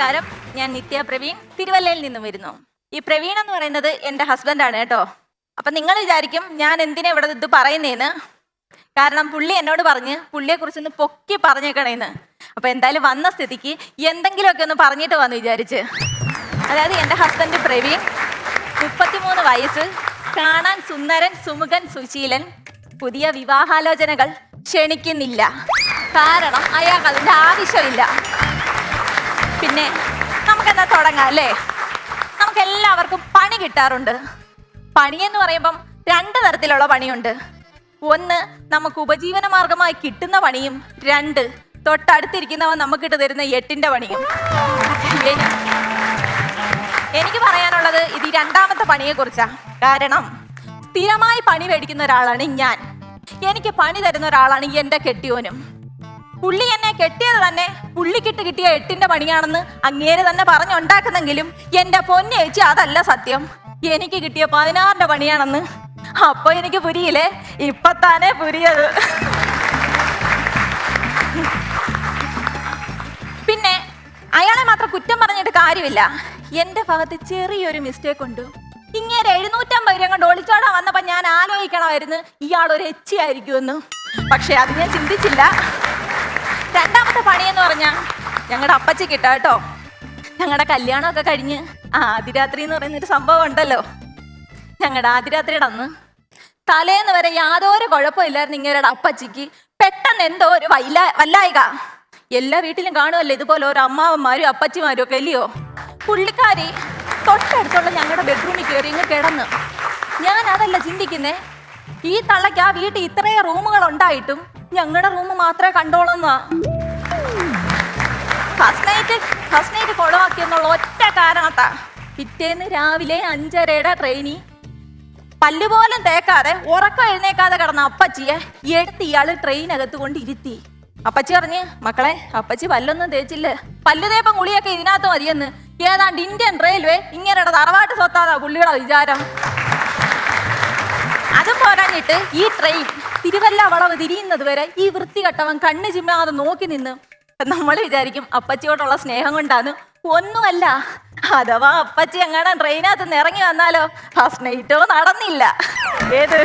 നമസ്കാരം, ഞാൻ നിത്യ പ്രവീൺ തിരുവല്ലയിൽ നിന്നും വരുന്നു. ഈ പ്രവീൺ എന്ന് പറയുന്നത് എൻ്റെ ഹസ്ബൻഡാണ് കേട്ടോ. അപ്പം നിങ്ങൾ വിചാരിക്കും ഞാൻ എന്തിനാ ഇവിടെ ഇത് പറയുന്നതെന്ന്. കാരണം പുള്ളി എന്നോട് പറഞ്ഞ് പുള്ളിയെക്കുറിച്ചൊന്ന് പൊക്കി പറഞ്ഞേക്കണേന്ന്. അപ്പം എന്തായാലും വന്ന സ്ഥിതിക്ക് എന്തെങ്കിലുമൊക്കെ ഒന്ന് പറഞ്ഞിട്ട് വന്ന് വിചാരിച്ച്. അതായത് എൻ്റെ ഹസ്ബൻഡ് പ്രവീൺ, 33 വയസ്സ്, കാണാൻ സുന്ദരൻ, സുമുഖൻ, സുശീലൻ. പുതിയ വിവാഹാലോചനകൾ ക്ഷണിക്കുന്നില്ല, കാരണം അയാൾക്ക് അതിൻ്റെ ആവശ്യമില്ല. പിന്നെ നമുക്കെന്താ തുടങ്ങാം അല്ലേ? നമുക്ക് എല്ലാവർക്കും പണി കിട്ടാറുണ്ട്. പണിയെന്ന് പറയുമ്പം 2 തരത്തിലുള്ള പണിയുണ്ട്. ഒന്ന്, നമുക്ക് ഉപജീവന മാർഗമായി കിട്ടുന്ന പണിയും. 2, തൊട്ടടുത്തിരിക്കുന്നവൻ നമുക്കിട്ട് തരുന്ന 8ന്റെ പണിയും. എനിക്ക് പറയാനുള്ളത് ഇത് 2ാമത്തെ പണിയെ കുറിച്ചാ. കാരണം സ്ഥിരമായി പണി മേടിക്കുന്ന ഒരാളാണ് ഞാൻ. എനിക്ക് പണി തരുന്ന ഒരാളാണ് എൻ്റെ കെട്ടിയോനും. പുള്ളി എന്നെ കെട്ടിയത് തന്നെ പുള്ളിക്കിട്ട് കിട്ടിയ 8ന്റെ പണിയാണെന്ന് അങ്ങേര് തന്നെ പറഞ്ഞുണ്ടാക്കുന്നെങ്കിലും എൻ്റെ പൊന്നേച്ചി അതല്ല സത്യം. എനിക്ക് കിട്ടിയ 16ന്റെ പണിയാണെന്ന്. അപ്പൊ എനിക്ക് പുരിയില്ലേ? ഇപ്പൊ തന്നെ പുരിയത്. പിന്നെ അയാളെ മാത്രം കുറ്റം പറഞ്ഞിട്ട് കാര്യമില്ല. എൻ്റെ ഭാഗത്ത് ചെറിയൊരു മിസ്റ്റേക്ക് ഉണ്ട്. ഇങ്ങനെ 750 രൂപ കൊണ്ട് ഒളിച്ചോടാൻ വന്നപ്പോ ഞാൻ ആലോചിക്കണമായിരുന്നു ഇയാൾ ഒരു എച്ചി ആയിരിക്കുമെന്ന്. പക്ഷെ അത് ഞാൻ ചിന്തിച്ചില്ല. 2ാമത്തെ പണിയെന്ന് പറഞ്ഞാൽ ഞങ്ങളുടെ അപ്പച്ചിക്ക് ഇട്ടാ കേട്ടോ. ഞങ്ങളുടെ കല്യാണമൊക്കെ കഴിഞ്ഞ് ആദിരാത്രി എന്ന് പറയുന്നൊരു സംഭവം ഉണ്ടല്ലോ. ഞങ്ങളുടെ ആദിരാത്രിയുടെ അന്ന് തലേന്ന് വരെ യാതൊരു കുഴപ്പമില്ലായിരുന്നു ഇങ്ങയുടെ അപ്പച്ചിക്ക്. പെട്ടെന്ന് എന്തോ ഒരു വല്ലായിക. എല്ലാ വീട്ടിലും കാണുമല്ലോ ഇതുപോലെ ഓരോ അമ്മാവന്മാരും അപ്പച്ചിമാരും ഒക്കെ അല്ലയോ. പുള്ളിക്കാരി തൊട്ടടുത്തുള്ള ഞങ്ങളുടെ ബെഡ്റൂമിൽ കയറി ഇങ്ങ് കിടന്ന്. ഞാൻ അതല്ല ചിന്തിക്കുന്നേ, ഈ തള്ളയ്ക്ക് ആ വീട്ടിൽ ഇത്രയും റൂമുകൾ ഉണ്ടായിട്ടും ഞങ്ങളുടെ റൂം മാത്രമേ കണ്ടോളൂന്നാ. ഫസ്റ്റ് നൈറ്റ് കുളമാക്കിയെന്നുള്ള ഒറ്റ കാരണത്താ പിറ്റേന്ന് രാവിലെ 5:30 ട്രെയിനി പല്ലുപോലും തേക്കാതെ ഉറക്കം എഴുന്നേക്കാതെ കിടന്ന അപ്പച്ചിയെ എടുത്ത് ഇയാള് ട്രെയിനകത്ത് കൊണ്ടിരുത്തി. അപ്പച്ചി പറഞ്ഞ്, മക്കളെ അപ്പച്ചി പല്ലൊന്നും തേച്ചില്ലേ, പല്ലു തേപ്പം കുളിയൊക്കെ ഇതിനകത്ത് മതിയെന്ന്. ഏതാണ്ട് ഇന്ത്യൻ റെയിൽവേ ഇങ്ങനെയുടെ തറവാട്ട് സ്വത്താതാ പുള്ളിയുടെ വിചാരം. അതും പോരാഞ്ഞിട്ട് ഈ ട്രെയിൻ തിരുവല്ല വളവ് തിരിയുന്നത് വരെ ഈ വൃത്തികെട്ടവൻ കണ്ണ് ചിമ്മാതെ നോക്കി നിന്ന്. നമ്മൾ വിചാരിക്കും അപ്പച്ചിയോടുള്ള സ്നേഹം കൊണ്ടാണ്. ഒന്നുമല്ല. അഥവാ അപ്പച്ചി എങ്ങനെ ട്രെയിനകത്ത് നിന്ന് ഇറങ്ങി വന്നാലോ ഫസ്റ്റ് നൈറ്റോ നടന്നില്ല. ഏത്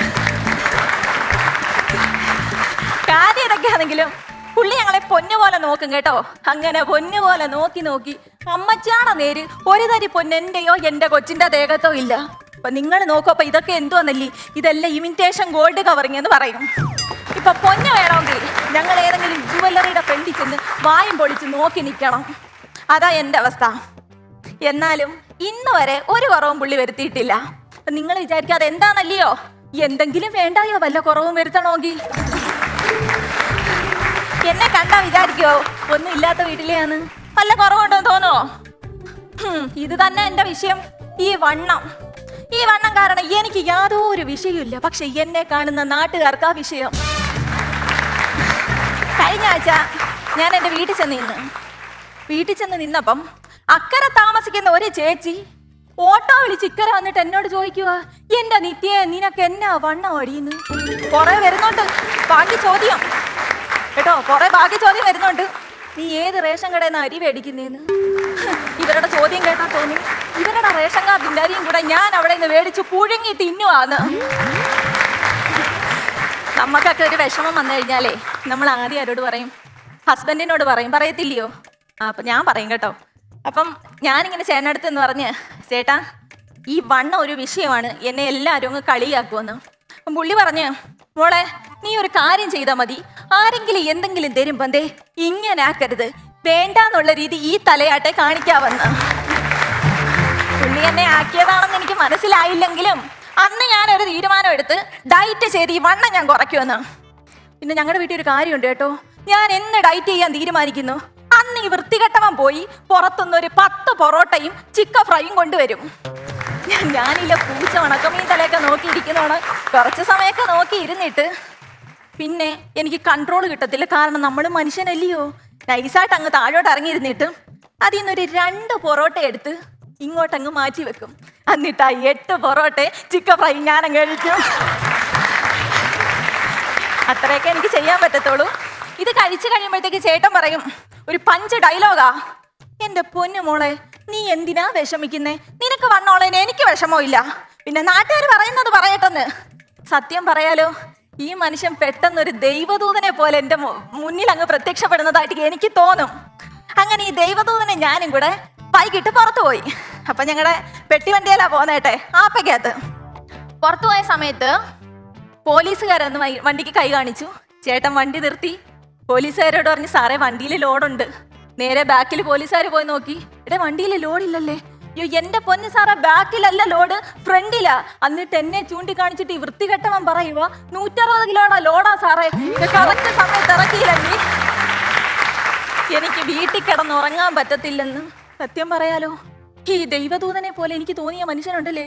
കാര്യം ഇതൊക്കെയാണെങ്കിലും പുള്ളി ഞങ്ങളെ പൊന്നുപോലെ നോക്കും കേട്ടോ. അങ്ങനെ പൊന്നുപോലെ നോക്കി അമ്മച്ചാണോ നേര് ഒരു തരി പൊന്നെന്റെയോ എൻ്റെ കൊച്ചിൻ്റെ ദേഹത്തോ ഇല്ല. അപ്പൊ നിങ്ങൾ നോക്കൂ, അപ്പൊ ഇതൊക്കെ എന്തുവന്നല്ലേ, ഇതെല്ലാം ഇമിറ്റേഷൻ ഗോൾഡ് കവറിങ് എന്ന് പറയും. ഇപ്പൊ പൊന്ന് വേണമെങ്കിൽ ഞങ്ങൾ ഏതെങ്കിലും ജുവല്ലറിയുടെ ഫ്രണ്ടിൽ ചെന്ന് വായും പൊളിച്ച് നോക്കി നിൽക്കണം. അതാ എൻ്റെ അവസ്ഥ. എന്നാലും ഇന്ന് വരെ ഒരു കുറവും പുള്ളി വരുത്തിയിട്ടില്ല. അപ്പൊ നിങ്ങൾ വിചാരിക്കാതെ എന്താണല്ലയോ, എന്തെങ്കിലും വേണ്ടായോ വല്ല കുറവും വരുത്തണമെങ്കിൽ. എന്നെ കണ്ടാ വിചാരിക്കോ ഒന്നും ഇല്ലാത്ത വീട്ടിലെയാണ്, വല്ല കുറവുണ്ടോന്ന് തോന്നുമോ? ഇത് തന്നെ എൻ്റെ വിഷയം. ഈ വണ്ണം കാരണം എനിക്ക് യാതൊരു വിഷയമില്ല. പക്ഷെ എന്നെ കാണുന്ന നാട്ടുകാർക്ക് ആ വിഷയം. കഴിഞ്ഞ ആഴ്ച ഞാൻ എൻ്റെ വീട്ടിൽ ചെന്ന് നിന്നപ്പം അക്കരെ താമസിക്കുന്ന ഒരു ചേച്ചി ഓട്ടോ വിളിച്ച് ഇക്കരെ വന്നിട്ട് എന്നോട് ചോദിക്കുക, എൻ്റെ നിത്യേ നിനക്ക് എന്നാ വണ്ണം അടിയുന്നു. കുറെ വരുന്നുണ്ട് ബാക്കി ചോദ്യം കേട്ടോ, കുറെ ബാക്കി ചോദ്യം വരുന്നുണ്ട്. നീ ഏത് റേഷൻ കടയിൽ നിന്ന് അരി മേടിക്കുന്നേന്ന്. ഇവരുടെ ചോദ്യം കേട്ടാ തോന്നി ഇവരുടെ റേഷൻ കാർഡിൻ്റെ അരിയും കൂടെ ഞാൻ അവിടെ നിന്ന് മേടിച്ച് പുഴുങ്ങി തിന്നുവാന്ന്. നമുക്കൊക്കെ ഒരു വിഷമം വന്നു കഴിഞ്ഞാലേ നമ്മൾ ആദ്യം ആരോട് പറയും? ഹസ്ബൻഡിനോട് പറയത്തില്ലയോ? അപ്പം ഞാൻ പറയും കേട്ടോ. അപ്പം ഞാനിങ്ങനെ ചേട്ടനടുത്ത് എന്ന് പറഞ്ഞ്, ചേട്ടാ ഈ വണ്ണം ഒരു വിഷയമാണ്, എന്നെ എല്ലാവരും അങ്ങ് കളിയാക്കുമെന്ന്. അപ്പം പുള്ളി പറഞ്ഞ്, മോളെ നീ ഒരു കാര്യം ചെയ്താൽ മതി, ആരെങ്കിലും എന്തെങ്കിലും തരുമ്പോ ദേ ഇങ്ങനെ ആക്കരുത്, വേണ്ടാന്നുള്ള രീതി ഈ തലയാട്ടെ കാണിക്കാവെന്ന്. പുള്ളി എന്നെ ആക്കിയതാണെന്ന് എനിക്ക് മനസ്സിലായില്ലെങ്കിലും അന്ന് ഞാനൊരു തീരുമാനം എടുത്ത് ഡയറ്റ് ചെയ്ത് ഈ വണ്ണം ഞാൻ കുറയ്ക്കുമെന്ന്. പിന്നെ ഞങ്ങളുടെ വീട്ടിൽ ഒരു കാര്യമുണ്ട് കേട്ടോ, ഞാൻ എന്ന് ഡയറ്റ് ചെയ്യാൻ തീരുമാനിക്കുന്നു അന്ന് ഈ വൃത്തികെട്ടവൻ പോയി പുറത്തുനിന്നൊരു 10 പൊറോട്ടയും ചിക്കൻ ഫ്രൈയും കൊണ്ടുവരും. ഞാനില്ല പൂച്ച ഉണക്കമീൻ തലയൊക്കെ നോക്കിയിരിക്കുന്നതാണ്. കുറച്ച് സമയമൊക്കെ നോക്കി ഇരുന്നിട്ട് പിന്നെ എനിക്ക് കൺട്രോൾ കിട്ടത്തില്ല. കാരണം നമ്മൾ മനുഷ്യനല്ലയോ. നൈസായിട്ട് അങ്ങ് താഴോട്ട് ഇറങ്ങിയിരുന്നിട്ട് അതിൽ നിന്നൊരു 2 പൊറോട്ട എടുത്ത് ഇങ്ങോട്ടങ്ങ് മാറ്റി വെക്കും. എന്നിട്ട് ആ 8 പൊറോട്ട ചിക്കൻ ഫ്രൈ ഞാനങ്ങ് കഴിക്കും. അത്രയൊക്കെ എനിക്ക് ചെയ്യാൻ പറ്റത്തുള്ളൂ. ഇത് കഴിച്ചു കഴിയുമ്പോഴത്തേക്ക് ചേട്ടൻ പറയും, ഒരു 5 ഡയലോഗാ, എന്റെ പൊന്നു മോളെ, നീ എന്തിനാ വിഷമിക്കുന്നേ? നിനക്ക് വന്നോളേനെ എനിക്ക് വിഷമമില്ല. പിന്നെ നാട്ടുകാർ പറയുന്നത് പറയട്ടെന്ന്. സത്യം പറയാലോ, ഈ മനുഷ്യൻ പെട്ടെന്നൊരു ദൈവദൂതനെ പോലെ എൻ്റെ മുന്നിൽ അങ്ങ് പ്രത്യക്ഷപ്പെടുന്നതായിട്ട് എനിക്ക് തോന്നും. അങ്ങനെ ഈ ദൈവദൂതനെ ഞാനും കൂടെ വൈകിട്ട് പുറത്തു പോയി. അപ്പൊ ഞങ്ങളുടെ പെട്ടിവണ്ടിയല്ല പോന്നേട്ടെ, ആപ്പയ്ക്കകത്ത് പുറത്തു പോയ സമയത്ത് പോലീസുകാരൊന്ന് വണ്ടിക്ക് കൈ കാണിച്ചു. ചേട്ടൻ വണ്ടി നിർത്തി. പോലീസുകാരോട് പറഞ്ഞു, സാറേ വണ്ടിയിൽ ലോഡുണ്ട്. നേരെ ബാക്കിൽ പോലീസുകാർ പോയി നോക്കി, ഇവിടെ വണ്ടിയിൽ ലോഡില്ലല്ലേ. അയ്യോ എന്റെ പൊന്ന് സാറേ, ബാക്കിലല്ല ലോഡ്, ഫ്രണ്ടിലാ. എന്നിട്ട് എന്നെ ചൂണ്ടിക്കാണിച്ചിട്ട് ഈ വൃത്തികെട്ടവൻ പറയുക 160 കിലോടാ ലോഡാ സാറേ, കറക്റ്റ് സമയത്ത് ഇറക്കിയില്ലെങ്കിൽ എനിക്ക് വീട്ടിൽ കിടന്നുറങ്ങാൻ പറ്റത്തില്ലെന്ന്. സത്യം പറയാലോ, ഈ ദൈവദൂതനെ പോലെ എനിക്ക് തോന്നിയ മനുഷ്യനുണ്ടല്ലേ,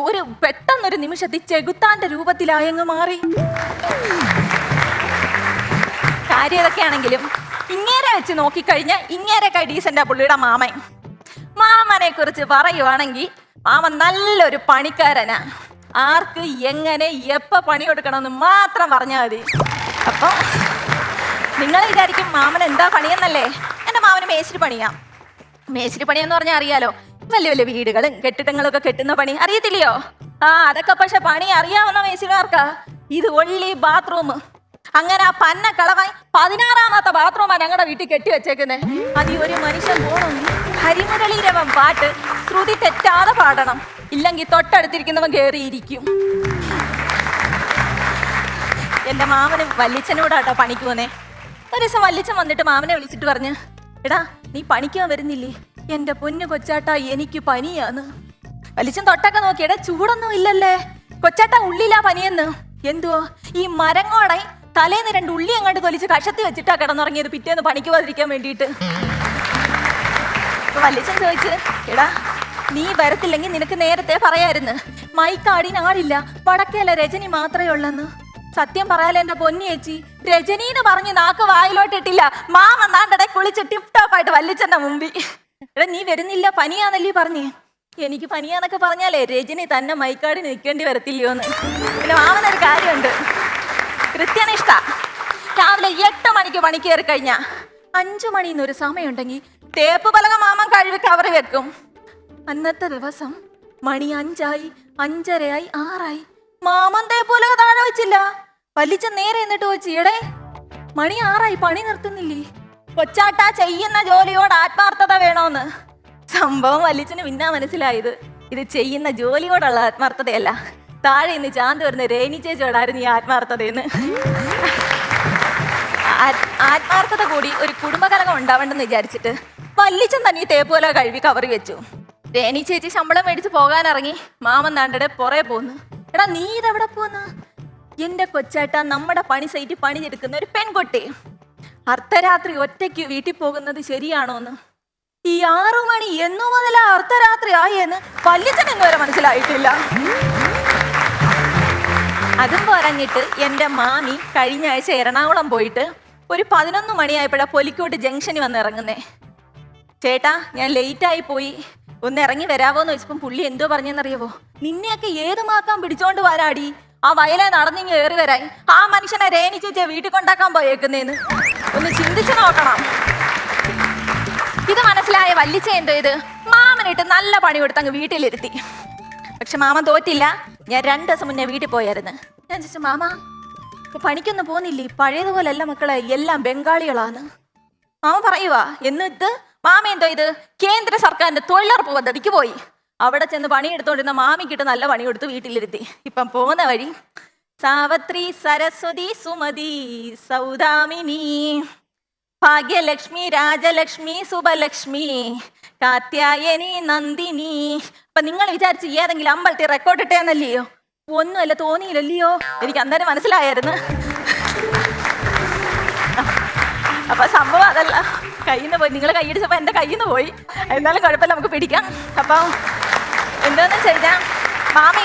ഒരു പെട്ടെന്നൊരു നിമിഷത്തിൽ ചെകുത്താന്റെ രൂപത്തിലായങ്ങ് മാറി. കാര്യം ഏതൊക്കെയാണെങ്കിലും ഇങ്ങേരെ വെച്ച് നോക്കിക്കഴിഞ്ഞാൽ ഇങ്ങേരെക്കാൾ ഡീസന്റാ പുള്ളിയുടെ മാമൻ. മാമനെ കുറിച്ച് പറയുവാണെങ്കിൽ മാമൻ നല്ലൊരു പണിക്കാരനാ. ആർക്ക് എങ്ങനെ എപ്പോ പണി കൊടുക്കണമെന്ന് മാത്രം പറഞ്ഞാൽ മതി. അപ്പൊ നിങ്ങൾ വിചാരിക്കും മാമൻ എന്താ പണിയെന്നല്ലേ? എൻ്റെ മാമന് മേശിരി പണിയാം. മേശിരി പണിയെന്ന് പറഞ്ഞാൽ അറിയാലോ, വലിയ വലിയ വീടുകളും കെട്ടിടങ്ങളൊക്കെ കെട്ടുന്ന പണി അറിയത്തില്ലയോ? അതൊക്കെ പക്ഷെ പണി അറിയാവുന്ന മേശിരിമാർക്കാ. ഇത് ഒള്ളി ബാത്റൂം. അങ്ങനെ ആ പന്ന കളവായി 16ാമത്തെ ബാത്റൂമാ ഞങ്ങളുടെ വീട്ടിൽ കെട്ടിവെച്ചേക്കുന്നത്. അത് ഒരു മനുഷ്യൻ പോകണമെങ്കിൽ ഹരിമുരളീരവൻ പാട്ട് ശ്രുതി തെറ്റാതെ പാടണം, ഇല്ലെങ്കിൽ തൊട്ടടുത്തിരിക്കുന്നവൻ കയറിയിരിക്കും. എൻ്റെ മാമനും വല്ലിച്ചനോടാട്ടോ പണിക്ക് പോന്നേ. ഒരു ദിവസം വല്ലിച്ചൻ വന്നിട്ട് മാമനെ വിളിച്ചിട്ട് പറഞ്ഞു, എടാ നീ പണിക്കാൻ വരുന്നില്ലേ? എൻ്റെ പൊന്നു കൊച്ചാട്ടാ എനിക്ക് പനിയാന്ന്. വല്ലിച്ചൻ തൊട്ടൊക്കെ നോക്കി, എടാ ചൂടൊന്നും ഇല്ലല്ലേ കൊച്ചാട്ടാ, ഉള്ളിലാ പനിയെന്ന്. എന്തുവോ ഈ മരങ്ങോടെ തലേന്ന് 2 ഉള്ളി അങ്ങോട്ട് തൊലിച്ച് കഷത്തി വെച്ചിട്ടാ കിടന്നുറങ്ങിയത് പിറ്റേന്ന് പണിക്ക് പോകാതിരിക്കാൻ വേണ്ടിയിട്ട്. വല്ലിച്ചൻ ചോദിച്ച്, എടാ നീ വരത്തില്ലെങ്കിൽ നിനക്ക് നേരത്തെ പറയായിരുന്നു, മൈക്കാടിനാടില്ല, വടക്കേല രജനി മാത്രമേ ഉള്ളെന്ന്. സത്യം പറയാലോ എൻ്റെ പൊന്നി ചേച്ചി, രജനീന്ന് പറഞ്ഞ് നാക്ക് വായിലോട്ടിട്ടില്ല. മാമ നാണ്ടടെ കുളിച്ച് ടിപ് ടോപ്പായിട്ട് വല്ലിച്ചന്റെ മുമ്പിൽ, എടാ നീ വരുന്നില്ല പനിയാന്നല്ലേ പറഞ്ഞേ. എനിക്ക് പനിയാന്നൊക്കെ പറഞ്ഞാലേ രജനി തന്നെ മൈക്കാടിന് നിൽക്കേണ്ടി വരത്തില്ലയോന്ന്. പിന്നെ മാമനൊരു കാര്യമുണ്ട്, കൃത്യനിഷ്ഠ. രാവിലെ 8 മണിക്ക് പണി കയറി കഴിഞ്ഞാ 5 മണിന്നൊരു സമയമുണ്ടെങ്കിൽ തേപ്പ് പലക മാമൻ കഴുകി കവറി വെക്കും. അന്നത്തെ ദിവസം മണി 5 ആയി, 5:30 ആയി, 6 ആയി, മാമൻ തേപ്പുപലക താഴെ വെച്ചില്ല. വലിച്ച നേരെ എന്നിട്ട് വെച്ച്, എടേ മണി 6 ആയി, പണി നിർത്തുന്നില്ലേ? കൊച്ചാട്ടാ ചെയ്യുന്ന ജോലിയോട് ആത്മാർത്ഥത വേണോന്ന്. സംഭവം വലിച്ചന് പിന്നെ മനസ്സിലായത് ഇത് ചെയ്യുന്ന ജോലിയോടുള്ള ആത്മാർത്ഥതയല്ല, താഴെ ഇന്ന് ചാന്ത് വരുന്ന രേണി ചേച്ചിയോടായിരുന്നു ഈ ആത്മാർത്ഥതയെന്ന്. ആത്മാർത്ഥത കൂടി ഒരു കുടുംബകലകം ഉണ്ടാവണ്ടെന്ന് വിചാരിച്ചിട്ട് വല്ലിച്ചൻ തന്നെ ഈ തേപ്പുപലക കഴുകി കവറി വെച്ചു. രേണി ചേച്ചി ശമ്പളം മേടിച്ച് പോകാനിറങ്ങി. മാമൻ താണ്ടടെ പുറകെ പോന്ന്. എടാ നീ ഇതെവിടെ പോന്ന്? എന്റെ കൊച്ചാട്ടാ, നമ്മുടെ പണി സൈറ്റിൽ പണിയെടുക്കുന്ന ഒരു പെൺകുട്ടി അർദ്ധരാത്രി ഒറ്റയ്ക്ക് വീട്ടിൽ പോകുന്നത് ശരിയാണോന്ന്. ഈ 6 മണി എന്നു മുതലാ അർദ്ധരാത്രി ആയെന്ന് വല്ലിച്ചൻ ഇന്നുവരെ മനസ്സിലായിട്ടില്ല. അതും പറഞ്ഞിട്ട് എൻ്റെ മാമി കഴിഞ്ഞ ആഴ്ച എറണാകുളം പോയിട്ട് ഒരു 11 മണിയായപ്പോഴാ പൊലിക്കോട്ട് ജംഗ്ഷനിൽ വന്ന് ഇറങ്ങുന്നേ. ചേട്ടാ ഞാൻ ലേറ്റായി പോയി, ഒന്ന് ഇറങ്ങി വരാവോന്ന് ചോദിച്ചപ്പം പുള്ളി എന്തോ പറഞ്ഞെന്നറിയാവോ? നിന്നെയൊക്കെ ഏത് മാക്കാൻ പിടിച്ചോണ്ട് വരാടി, ആ വയലെ നടന്നിങ്ങ് കയറി വരാൻ. ആ മനുഷ്യനെ രേണി ചേച്ചിയെ വീട്ടിൽ കൊണ്ടാക്കാൻ പോയേക്കുന്നേന്ന്. ഒന്ന് ചിന്തിച്ചു നോക്കണം. ഇത് മനസ്സിലായ വല്ലിച്ച എന്തോ ഇത് മാമനിട്ട് നല്ല പണി കൊടുത്ത് അങ്ങ് വീട്ടിലിരുത്തി. പക്ഷെ മാമൻ തോറ്റില്ല. ഞാൻ 2 ദിവസം മുന്നേ വീട്ടിൽ പോയായിരുന്നു. ഞാൻ ചോദിച്ചു, മാമ പണിക്കൊന്നും പോകുന്നില്ലേ? പഴയതുപോലല്ല മക്കളെ, എല്ലാം ബംഗാളികളാണ്. മാമ പറയുവാ. എന്നിട്ട് മാമ എന്തോ ഇത് കേന്ദ്ര സർക്കാരിന്റെ തൊഴിലുറപ്പ് പദ്ധതിക്ക് പോയി. അവിടെ ചെന്ന് പണിയെടുത്തോണ്ടിരുന്ന മാമിക്കിട്ട് നല്ല പണി കൊടുത്ത് വീട്ടിലിരുത്തി. ഇപ്പം പോകുന്ന വഴി സാവത്രി, സരസ്വതി, സുമതി, സൗദാമിനി, ഭാഗ്യലക്ഷ്മി, രാജലക്ഷ്മി, സുബലക്ഷ്മി, കാത്യായനി, നന്ദിനി. അപ്പൊ നിങ്ങൾ വിചാരിച്ച് ഏതെങ്കിലും അമ്പലത്തിൽ റെക്കോർഡ് ഇട്ടേന്നല്ലയോ? ഒന്നുമല്ല, തോന്നിയില്ലല്ലയോ? എനിക്ക് അന്നേരം മനസ്സിലായിരുന്നു. അപ്പൊ സംഭവം അതല്ല, കയ്യിൽ നിന്ന് പോയി. നിങ്ങൾ കൈയടിച്ചപ്പോ എന്റെ കയ്യിൽ നിന്ന് പോയി. എന്നാലും കുഴപ്പമില്ല, നമുക്ക് പിടിക്കാം. അപ്പം എന്താന്ന് വെച്ചാൽ മാമ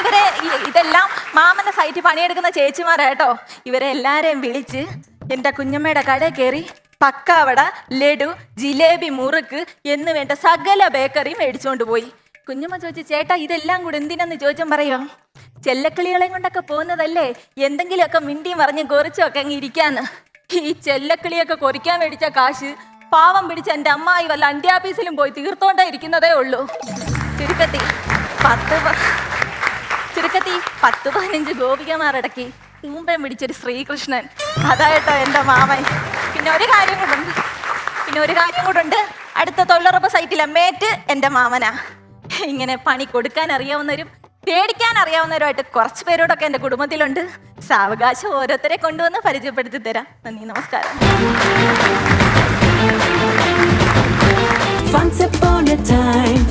ഇതെല്ലാം മാമന്റെ സൈറ്റിൽ പണിയെടുക്കുന്ന ചേച്ചിമാരാട്ടോ. ഇവരെ എല്ലാരെയും വിളിച്ച് എൻ്റെ കുഞ്ഞമ്മയുടെ കടയിൽ കയറി പക്കാവട, ലഡു, ജിലേബി, മുറുക്ക് എന്ന് വേണ്ട സകല ബേക്കറി മേടിച്ചുകൊണ്ട് പോയി. കുഞ്ഞമ്മ ചോദിച്ചു, ചേട്ടാ ഇതെല്ലാം കൂടെ എന്തിനെന്ന് ചോദിച്ചാൽ പറയുക, ചെല്ലക്കിളികളെയും കൊണ്ടൊക്കെ പോകുന്നതല്ലേ, എന്തെങ്കിലുമൊക്കെ മിണ്ടിയും പറഞ്ഞ് കൊറിച്ചൊക്കെ അങ്ങ് ഇരിക്കാന്ന്. ഈ ചെല്ലക്കിളിയൊക്കെ കൊറിക്കാൻ മേടിച്ച കാശ് പാവം പിടിച്ച് എൻ്റെ അമ്മായി വല്ല അന്ത്യാപീസിലും പോയി തീർത്തോണ്ടേ ഇരിക്കുന്നതേ ഉള്ളൂ. ചുരുക്കത്തി 10-15 ഗോപികമാരടക്കി തൂമ്പം പിടിച്ചൊരു ശ്രീകൃഷ്ണൻ. അതായിട്ടോ എൻ്റെ മാമൻ. പിന്നെ ഒരു കാര്യം കൂടുണ്ട്. അടുത്ത തൊഴിലുറപ്പ് സൈറ്റിലെ മേറ്റ് എൻ്റെ മാമനാ. ഇങ്ങനെ പണി കൊടുക്കാൻ അറിയാവുന്നവരും പേടിക്കാൻ അറിയാവുന്നവരുമായിട്ട് കുറച്ച് പേരോടൊക്കെ എൻ്റെ കുടുംബത്തിലുണ്ട്. സാവകാശം ഓരോരുത്തരെ കൊണ്ടുവന്ന് പരിചയപ്പെടുത്തി തരാം. നന്ദി, നമസ്കാരം. Once upon a time,